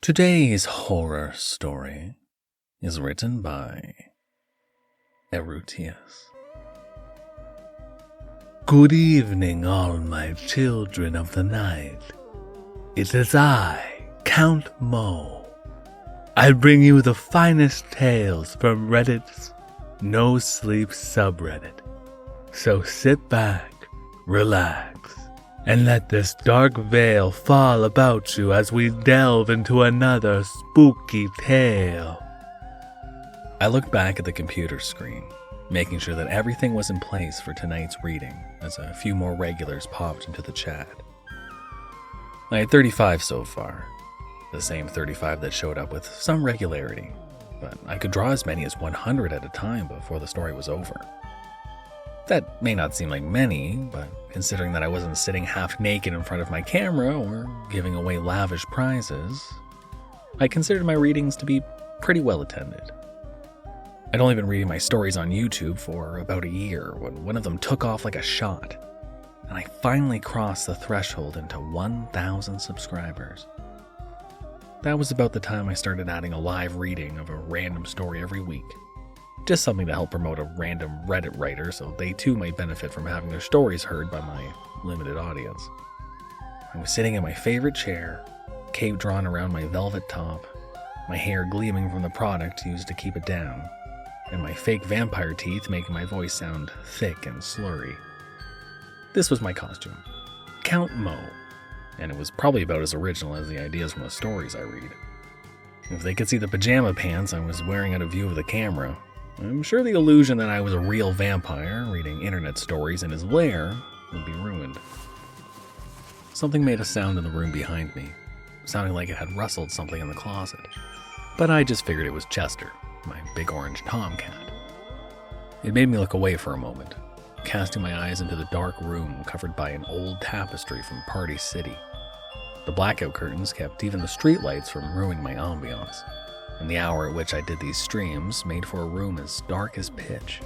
Today's horror story is written by Erutious. Good evening, all my children of the night. It is I, Count Mo. I bring you the finest tales from Reddit's nosleep subreddit. So sit back, relax, and let this dark veil fall about you as we delve into another spooky tale. I looked back at the computer screen, making sure that everything was in place for tonight's reading as a few more regulars popped into the chat. I had 35 so far, the same 35 that showed up with some regularity, but I could draw as many as 100 at a time before the story was over. That may not seem like many, but considering that I wasn't sitting half naked in front of my camera or giving away lavish prizes, I considered my readings to be pretty well attended. I'd only been reading my stories on YouTube for about a year when one of them took off like a shot, and I finally crossed the threshold into 1,000 subscribers. That was about the time I started adding a live reading of a random story every week. Just something to help promote a random Reddit writer so they too might benefit from having their stories heard by my limited audience. I was sitting in my favorite chair, cape drawn around my velvet top, my hair gleaming from the product used to keep it down, and my fake vampire teeth making my voice sound thick and slurry. This was my costume, Count Mo, and it was probably about as original as the ideas from the stories I read. If they could see the pajama pants I was wearing out of view of the camera, I'm sure the illusion that I was a real vampire reading internet stories in his lair would be ruined. Something made a sound in the room behind me, sounding like it had rustled something in the closet. But I just figured it was Chester, my big orange tomcat. It made me look away for a moment, casting my eyes into the dark room covered by an old tapestry from Party City. The blackout curtains kept even the streetlights from ruining my ambiance, and the hour at which I did these streams made for a room as dark as pitch.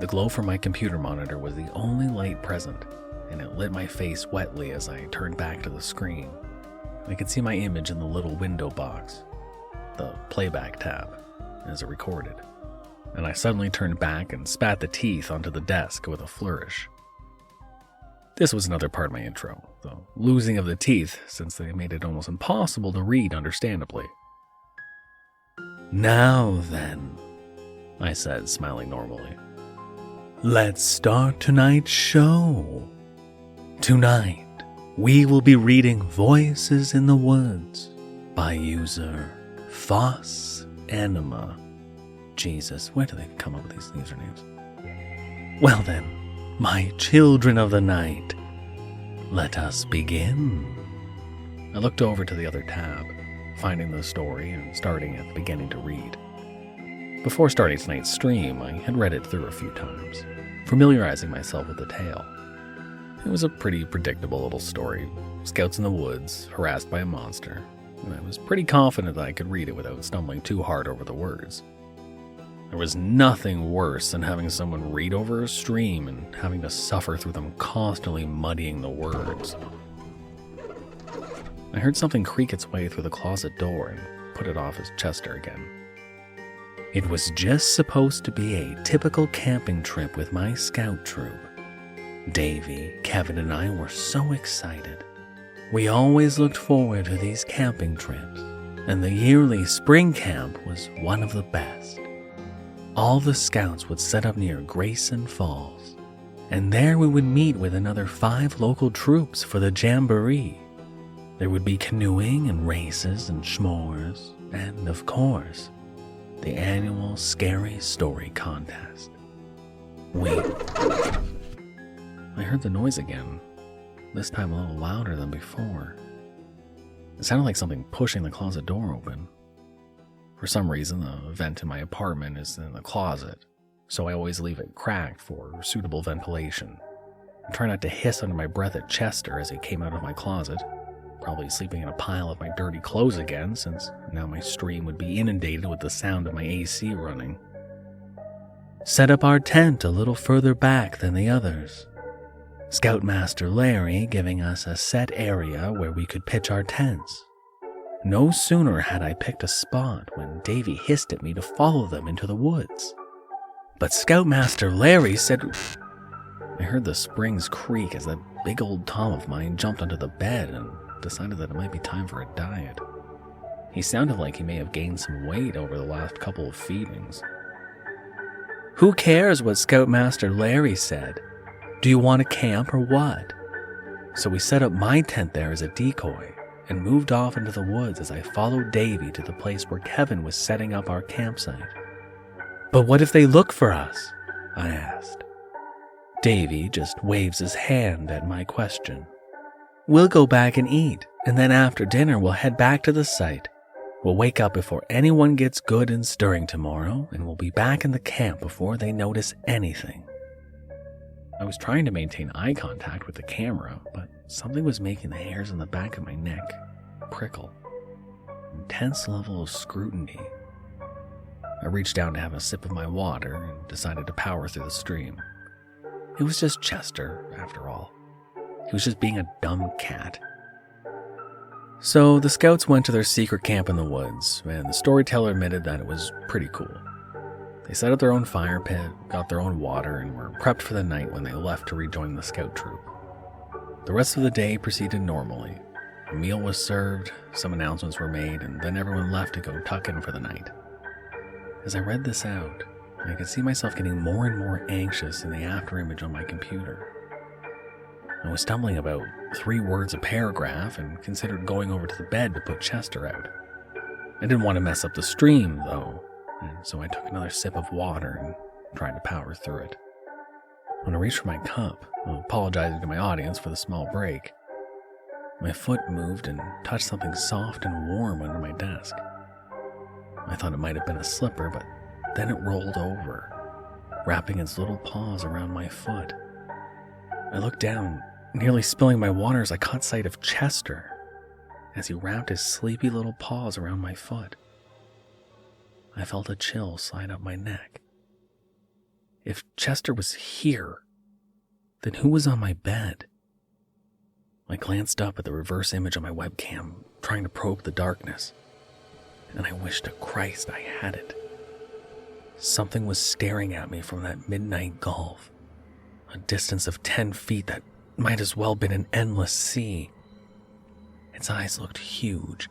The glow from my computer monitor was the only light present, and it lit my face wetly as I turned back to the screen. I could see my image in the little window box, the playback tab, as it recorded, and I suddenly turned back and spat the teeth onto the desk with a flourish. This was another part of my intro, the losing of the teeth, since they made it almost impossible to read understandably. Now then, I said, smiling normally, let's start tonight's show. Tonight, we will be reading Voices in the Woods by user Foss Anima. Jesus, where do they come up with these usernames? Well then, my children of the night, let us begin. I looked over to the other tab, finding the story and starting at the beginning to read. Before starting tonight's stream, I had read it through a few times, familiarizing myself with the tale. It was a pretty predictable little story. Scouts in the woods, harassed by a monster, and I was pretty confident that I could read it without stumbling too hard over the words. There was nothing worse than having someone read over a stream and having to suffer through them constantly muddying the words. I heard something creak its way through the closet door and put it off as Chester again. It was just supposed to be a typical camping trip with my scout troop. Davy, Kevin, and I were so excited. We always looked forward to these camping trips, and the yearly spring camp was one of the best. All the scouts would set up near Grayson Falls, and there we would meet with another 5 local troops for the jamboree. There would be canoeing and races and s'mores, and of course, the annual Scary Story Contest. Wait. I heard the noise again, this time a little louder than before. It sounded like something pushing the closet door open. For some reason, the vent in my apartment is in the closet, so I always leave it cracked for suitable ventilation. I try not to hiss under my breath at Chester as he came out of my closet, probably sleeping in a pile of my dirty clothes again, since now my stream would be inundated with the sound of my AC running. Set up our tent a little further back than the others. Scoutmaster Larry giving us a set area where we could pitch our tents. No sooner had I picked a spot when Davy hissed at me to follow them into the woods. But Scoutmaster Larry said... I heard the springs creak as that big old Tom of mine jumped onto the bed and decided that it might be time for a diet. He sounded like he may have gained some weight over the last couple of feedings. Who cares what Scoutmaster Larry said? Do you want to camp or what? So we set up my tent there as a decoy and moved off into the woods as I followed Davy to the place where Kevin was setting up our campsite. But what if they look for us? I asked. Davy just waves his hand at my question. We'll go back and eat, and then after dinner we'll head back to the site. We'll wake up before anyone gets good and stirring tomorrow, and we'll be back in the camp before they notice anything. I was trying to maintain eye contact with the camera, but something was making the hairs on the back of my neck prickle. Intense level of scrutiny. I reached down to have a sip of my water and decided to power through the stream. It was just Chester, after all. He was just being a dumb cat. So the scouts went to their secret camp in the woods, and the storyteller admitted that it was pretty cool. They set up their own fire pit, got their own water, and were prepped for the night when they left to rejoin the scout troop. The rest of the day proceeded normally. A meal was served, some announcements were made, and then everyone left to go tuck in for the night. As I read this out, I could see myself getting more and more anxious in the afterimage on my computer. I was stumbling about 3 words a paragraph and considered going over to the bed to put Chester out. I didn't want to mess up the stream, though, and so I took another sip of water and tried to power through it. When I reached for my cup, apologizing to my audience for the small break, my foot moved and touched something soft and warm under my desk. I thought it might have been a slipper, but then it rolled over, wrapping its little paws around my foot. I looked down, nearly spilling my water as I caught sight of Chester, as he wrapped his sleepy little paws around my foot. I felt a chill slide up my neck. If Chester was here, then who was on my bed? I glanced up at the reverse image on my webcam, trying to probe the darkness, and I wished to Christ I had it. Something was staring at me from that midnight gulf, a distance of 10 feet that might as well have been an endless sea. Its eyes looked huge,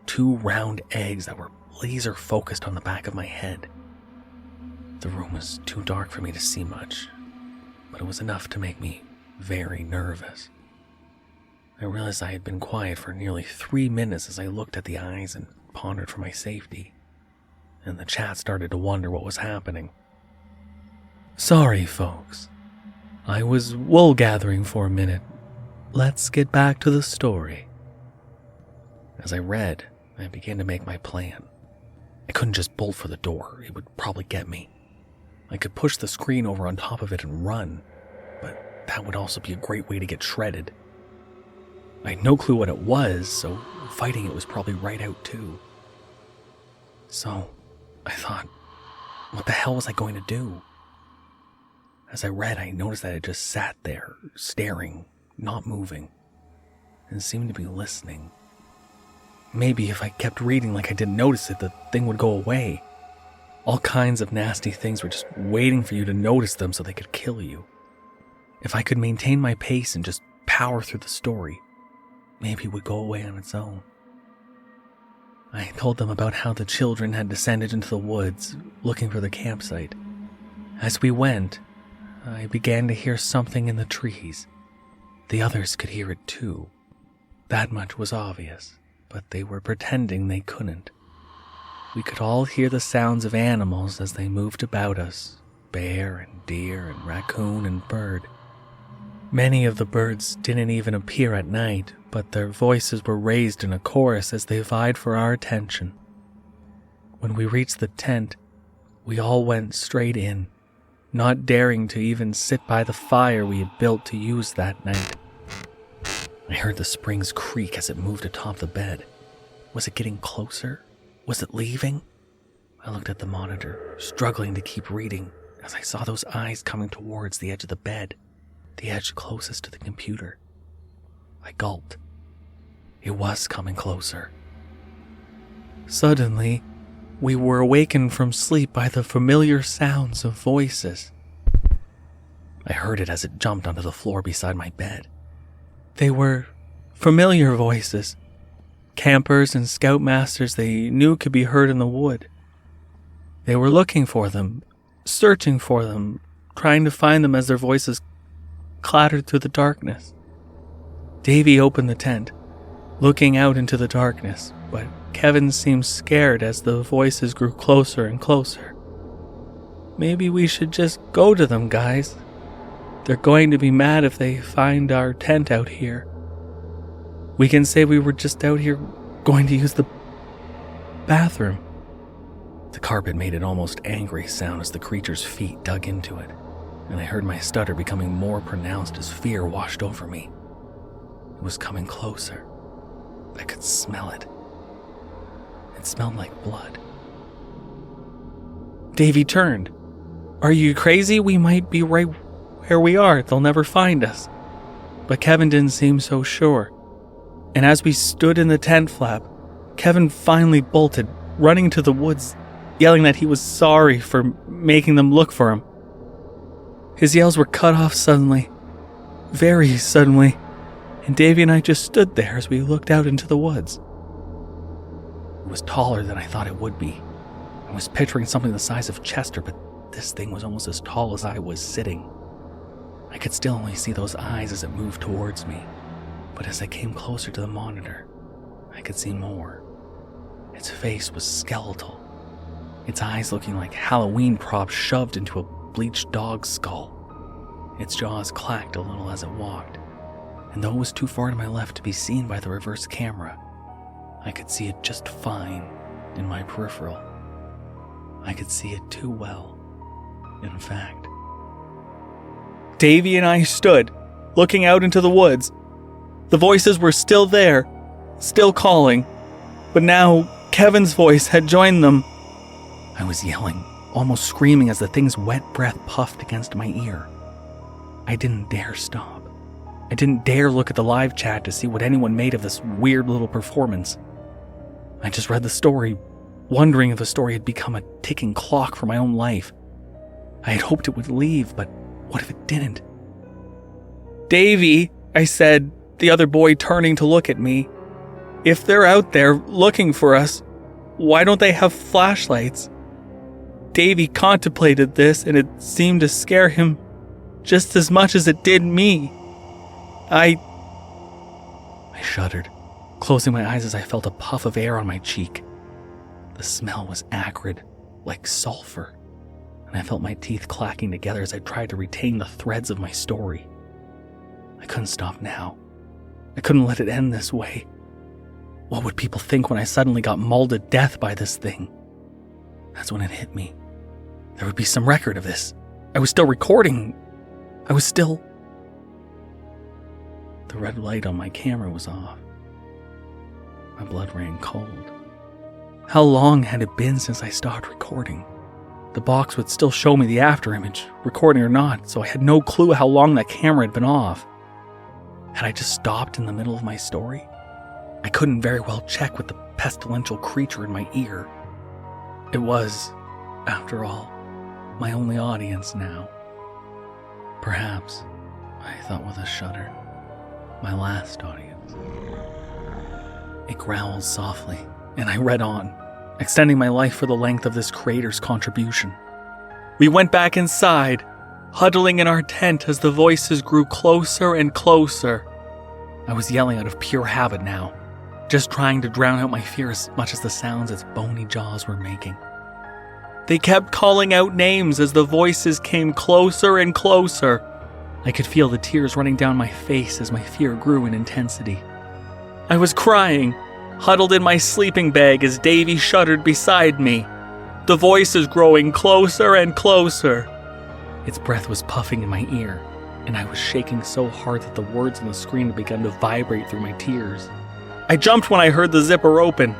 2 round eggs that were laser focused on the back of my head. The room was too dark for me to see much, but it was enough to make me very nervous. I realized I had been quiet for nearly 3 minutes as I looked at the eyes and pondered for my safety, and the chat started to wonder what was happening. Sorry, folks. I was wool gathering for a minute. Let's get back to the story. As I read, I began to make my plan. I couldn't just bolt for the door. It would probably get me. I could push the screen over on top of it and run, but that would also be a great way to get shredded. I had no clue what it was, so fighting it was probably right out too. So, I thought, what the hell was I going to do? As I read, I noticed that it just sat there, staring, not moving, and seemed to be listening. Maybe if I kept reading like I didn't notice it, the thing would go away. All kinds of nasty things were just waiting for you to notice them so they could kill you. If I could maintain my pace and just power through the story, maybe it would go away on its own. I told them about how the children had descended into the woods, looking for the campsite. As we went, I began to hear something in the trees. The others could hear it too. That much was obvious, but they were pretending they couldn't. We could all hear the sounds of animals as they moved about us, bear and deer and raccoon and bird. Many of the birds didn't even appear at night, but their voices were raised in a chorus as they vied for our attention. When we reached the tent, we all went straight in, not daring to even sit by the fire we had built to use that night. I heard the springs creak as it moved atop the bed. Was it getting closer? Was it leaving? I looked at the monitor, struggling to keep reading, as I saw those eyes coming towards the edge of the bed, the edge closest to the computer. I gulped. It was coming closer. Suddenly, we were awakened from sleep by the familiar sounds of voices. I heard it as it jumped onto the floor beside my bed. They were familiar voices. Campers and scoutmasters they knew could be heard in the wood. They were looking for them, searching for them, trying to find them as their voices clattered through the darkness. Davy opened the tent, looking out into the darkness, but Kevin seemed scared as the voices grew closer and closer. Maybe we should just go to them, guys. They're going to be mad if they find our tent out here. We can say we were just out here going to use the bathroom. The carpet made an almost angry sound as the creature's feet dug into it, and I heard my stutter becoming more pronounced as fear washed over me. It was coming closer. I could smell it. It smelled like blood. Davy turned. Are you crazy? We might be right where we are. They'll never find us. But Kevin didn't seem so sure. And as we stood in the tent flap, Kevin finally bolted, running to the woods, yelling that he was sorry for making them look for him. His yells were cut off suddenly, very suddenly, and Davy and I just stood there as we looked out into the woods. It was taller than I thought it would be. I was picturing something the size of Chester, but this thing was almost as tall as I was sitting. I could still only see those eyes as it moved towards me, but as I came closer to the monitor, I could see more. Its face was skeletal, its eyes looking like Halloween props shoved into a bleached dog's skull. Its jaws clacked a little as it walked, and though it was too far to my left to be seen by the reverse camera, I could see it just fine in my peripheral. I could see it too well, in fact. Davy and I stood, looking out into the woods. The voices were still there, still calling, but now Kevin's voice had joined them. I was yelling, almost screaming as the thing's wet breath puffed against my ear. I didn't dare stop. I didn't dare look at the live chat to see what anyone made of this weird little performance. I just read the story, wondering if the story had become a ticking clock for my own life. I had hoped it would leave, but what if it didn't? Davy, I said, the other boy turning to look at me. If they're out there looking for us, why don't they have flashlights? Davy contemplated this, and it seemed to scare him just as much as it did me. I shuddered, closing my eyes as I felt a puff of air on my cheek. The smell was acrid, like sulfur, and I felt my teeth clacking together as I tried to retain the threads of my story. I couldn't stop now. I couldn't let it end this way. What would people think when I suddenly got mauled to death by this thing? That's when it hit me. There would be some record of this. I was still recording. The red light on my camera was off. My blood ran cold. How long had it been since I stopped recording? The box would still show me the afterimage, recording or not, so I had no clue how long that camera had been off. Had I just stopped in the middle of my story? I couldn't very well check with the pestilential creature in my ear. It was, after all, my only audience now. Perhaps, I thought with a shudder, my last audience. It growled softly, and I read on, extending my life for the length of this creator's contribution. We went back inside, huddling in our tent as the voices grew closer and closer. I was yelling out of pure habit now, just trying to drown out my fear as much as the sounds its bony jaws were making. They kept calling out names as the voices came closer and closer. I could feel the tears running down my face as my fear grew in intensity. I was crying, huddled in my sleeping bag as Davy shuddered beside me. The voices growing closer and closer. Its breath was puffing in my ear, and I was shaking so hard that the words on the screen had begun to vibrate through my tears. I jumped when I heard the zipper open,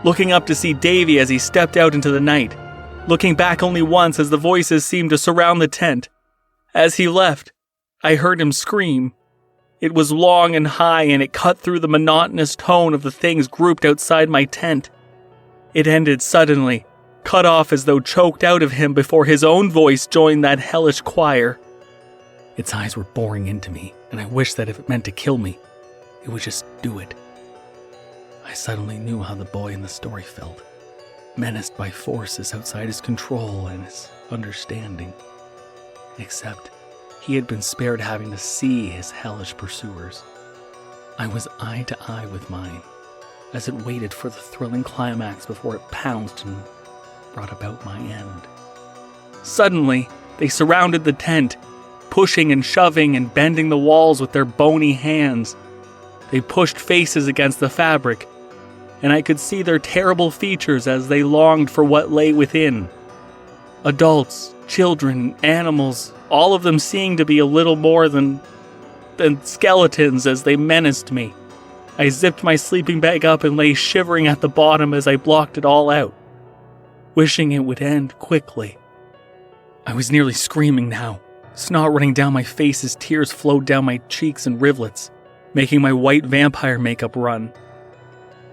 looking up to see Davy as he stepped out into the night, looking back only once as the voices seemed to surround the tent. As he left, I heard him scream. It was long and high, and it cut through the monotonous tone of the things grouped outside my tent. It ended suddenly, cut off as though choked out of him before his own voice joined that hellish choir. Its eyes were boring into me, and I wished that if it meant to kill me, it would just do it. I suddenly knew how the boy in the story felt, menaced by forces outside his control and his understanding. Except, he had been spared having to see his hellish pursuers. I was eye to eye with mine, as it waited for the thrilling climax before it pounced and brought about my end. Suddenly, they surrounded the tent, pushing and shoving and bending the walls with their bony hands. They pushed faces against the fabric, and I could see their terrible features as they longed for what lay within. Adults, children, animals, all of them seemed to be a little more than skeletons as they menaced me. I zipped my sleeping bag up and lay shivering at the bottom as I blocked it all out, wishing it would end quickly. I was nearly screaming now, snot running down my face as tears flowed down my cheeks and rivulets, making my white vampire makeup run.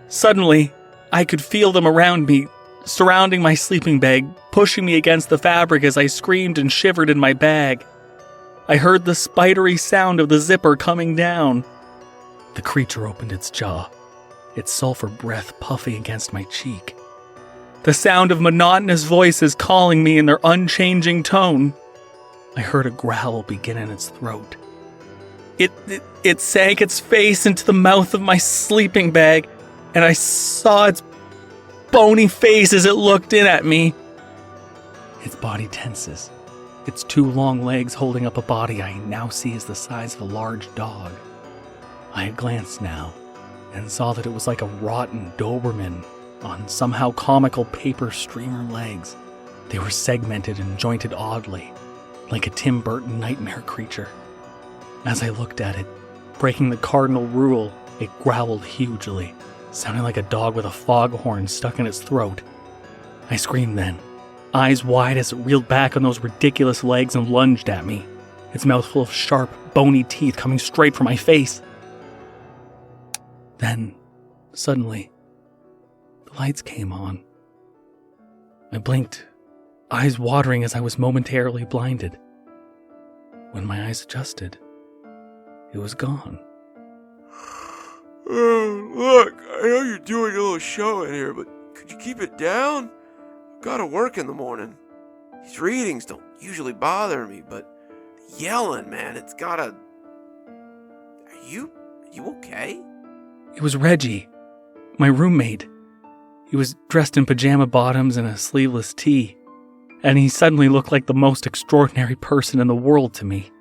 Suddenly, I could feel them around me, surrounding my sleeping bag, pushing me against the fabric as I screamed and shivered in my bag. I heard the spidery sound of the zipper coming down. The creature opened its jaw, its sulfur breath puffing against my cheek. The sound of monotonous voices calling me in their unchanging tone. I heard a growl begin in its throat. It sank its face into the mouth of my sleeping bag, and I saw its bony face as it looked in at me. Its body tenses, its two long legs holding up a body I now see as the size of a large dog. I had glanced now, and saw that it was like a rotten Doberman on somehow comical paper streamer legs. They were segmented and jointed oddly, like a Tim Burton nightmare creature. As I looked at it, breaking the cardinal rule, it growled hugely, sounding like a dog with a foghorn stuck in its throat. I screamed then, eyes wide as it reeled back on those ridiculous legs and lunged at me, its mouth full of sharp, bony teeth coming straight for my face. Then, suddenly, the lights came on. I blinked, eyes watering as I was momentarily blinded. When my eyes adjusted, it was gone. Look, I know you're doing a little show in here, but could you keep it down? I've gotta work in the morning. These readings don't usually bother me, but the yelling, man, it's gotta... Are you okay? It was Reggie, my roommate. He was dressed in pajama bottoms and a sleeveless tee, and he suddenly looked like the most extraordinary person in the world to me.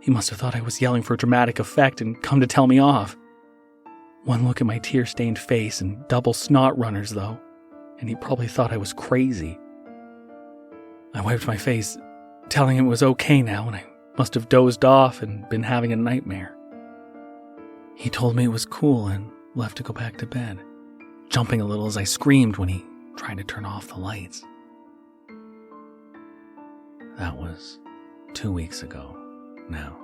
He must have thought I was yelling for dramatic effect and come to tell me off. One look at my tear-stained face and double snot runners, though, and he probably thought I was crazy. I wiped my face, telling him it was okay now, and I must have dozed off and been having a nightmare. He told me it was cool and left to go back to bed, jumping a little as I screamed when he tried to turn off the lights. That was 2 weeks ago now.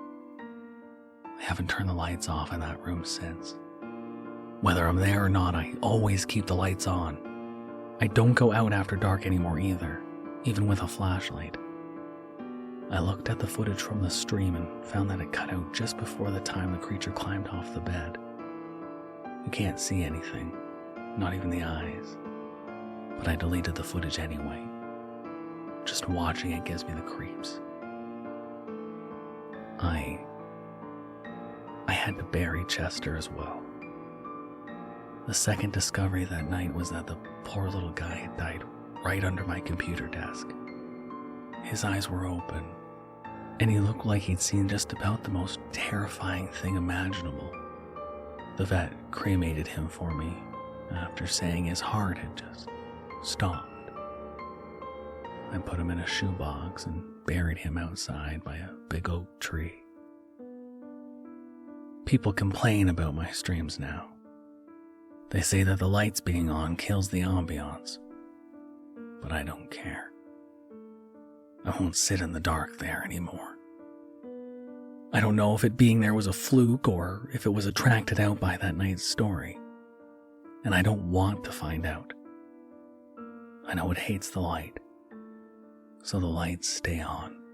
I haven't turned the lights off in that room since. Whether I'm there or not, I always keep the lights on. I don't go out after dark anymore either, even with a flashlight. I looked at the footage from the stream and found that it cut out just before the time the creature climbed off the bed. You can't see anything, not even the eyes. But I deleted the footage anyway. Just watching it gives me the creeps. I had to bury Chester as well. The second discovery that night was that the poor little guy had died right under my computer desk. His eyes were open, and he looked like he'd seen just about the most terrifying thing imaginable. The vet cremated him for me after saying his heart had just stopped. I put him in a shoebox and buried him outside by a big oak tree. People complain about my streams now. They say that the lights being on kills the ambiance, but I don't care. I won't sit in the dark there anymore. I don't know if it being there was a fluke or if it was attracted out by that night's story, and I don't want to find out. I know it hates the light, so the lights stay on.